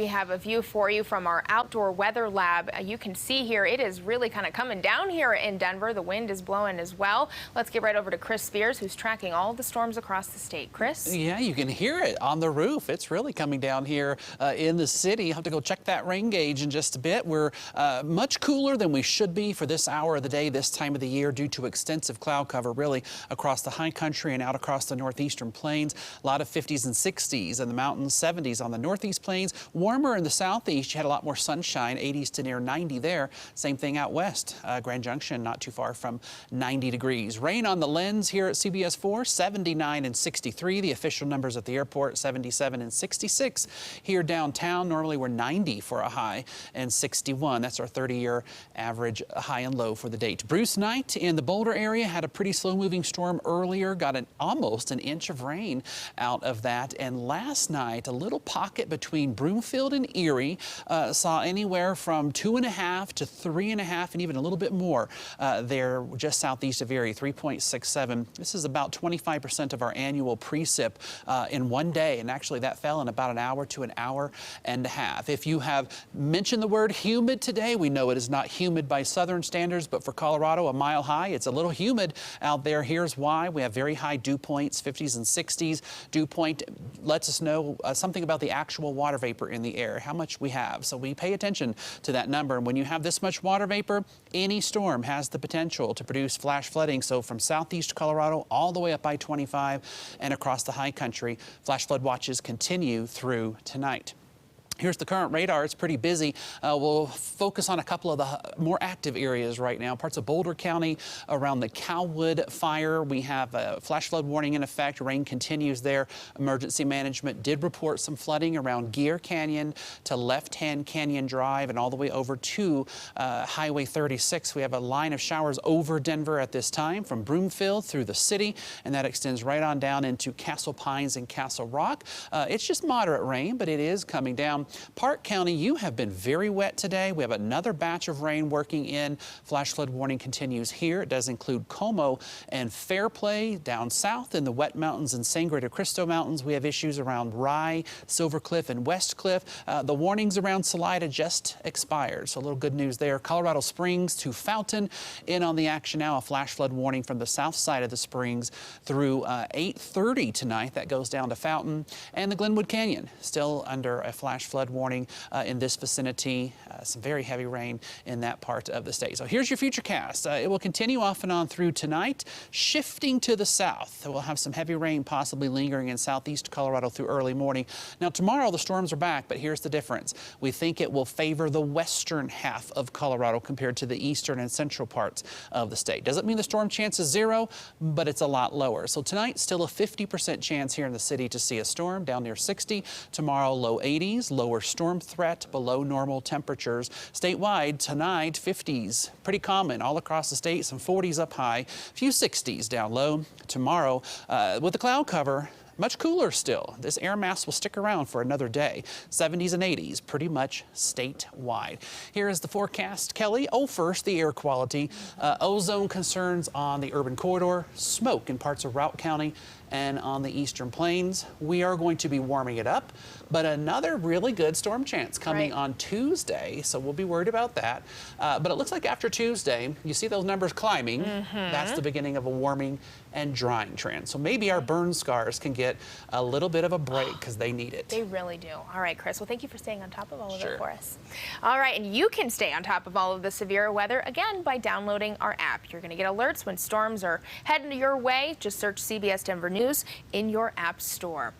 We have a view for you from our outdoor weather lab. You can see here it is really kind of coming down here in Denver. The wind is blowing as well. Let's get right over to Chris Spears, who's tracking all the storms across the state. Chris? Yeah, you can hear it on the roof. It's really coming down here in the city. I'll have to go check that rain gauge in just a bit. We're much cooler than we should be for this hour of the day, this time of the year, due to extensive cloud cover really across the high country and out across the northeastern plains. A lot of 50s and 60s in the mountains, 70s on the northeast plains. Warmer in the southeast. You had a lot more sunshine, 80s to near 90 there. Same thing out west. Grand Junction, not too far from 90 degrees. Rain on the lens here at CBS 4, 79 and 63. The official numbers at the airport, 77 and 66. Here downtown, normally we're 90 for a high and 61. That's our 30-year average high and low for the date. Bruce Knight in the Boulder area had a pretty slow-moving storm earlier. Got almost an inch of rain out of that. And last night, a little pocket between Broomfield and Erie saw anywhere from 2.5 to 3.5 and even a little bit more there just southeast of Erie, 3.67. This is about 25% of our annual precip in one day, and actually that fell in about an hour to an hour and a half. If you have mentioned the word humid today, we know it is not humid by southern standards, but for Colorado, a mile high, it's a little humid out there. Here's why. We have very high dew points, 50s and 60s. Dew point lets us know something about the actual water vapor in the air, how much we have. So we pay attention to that number. And when you have this much water vapor, any storm has the potential to produce flash flooding. So from southeast Colorado all the way up I-25 and across the high country, flash flood watches continue through tonight. Here's the current radar. It's pretty busy. We'll focus on a couple of the more active areas right now. Parts of Boulder County around the Cowwood fire. We have a flash flood warning in effect. Rain continues there. Emergency management did report some flooding around Gear Canyon to Left Hand Canyon Drive and all the way over to Highway 36. We have a line of showers over Denver at this time from Broomfield through the city, and that extends right on down into Castle Pines and Castle Rock. It's just moderate rain, but it is coming down. Park County, you have been very wet today. We have another batch of rain working in. Flash flood warning continues here. It does include Como and Fairplay. Down south in the Wet Mountains and Sangre de Cristo Mountains, we have issues around Rye, Silver Cliff, and West Cliff. The warnings around Salida just expired, so a little good news there. Colorado Springs to Fountain in on the action now. A flash flood warning from the south side of the Springs through 8:30 tonight. That goes down to Fountain. And the Glenwood Canyon still under a flash flood warning in this vicinity. Some very heavy rain in that part of the state. So here's your futurecast. It will continue off and on through tonight, shifting to the south. We'll have some heavy rain possibly lingering in southeast Colorado through early morning. Now tomorrow the storms are back, but here's the difference. We think it will favor the western half of Colorado compared to the eastern and central parts of the state. Doesn't mean the storm chance is 0, but it's a lot lower. So tonight still a 50% chance here in the city to see a storm, down near 60. Tomorrow low 80s, lower storm threat, below normal temperatures. Statewide tonight, 50s, pretty common all across the state, some 40s up high, a few 60s down low. Tomorrow, with the cloud cover, much cooler still. This air mass will stick around for another day. 70s and 80s, pretty much statewide. Here is the forecast, Kelly. Oh, first, the air quality. Ozone concerns on the urban corridor, smoke in parts of Routt County and on the eastern plains. We are going to be warming it up, but another really good storm chance coming on Tuesday, so we'll be worried about that. But it looks like after Tuesday, you see those numbers climbing. That's the beginning of a warming and drying trend. So maybe our burn scars can get a little bit of a break because they need it. They really do. All right, Chris. Well, thank you for staying on top of all of it for us. All right, and you can stay on top of all of the severe weather, again, by downloading our app. You're going to get alerts when storms are heading your way. Just search CBS Denver News in your app store.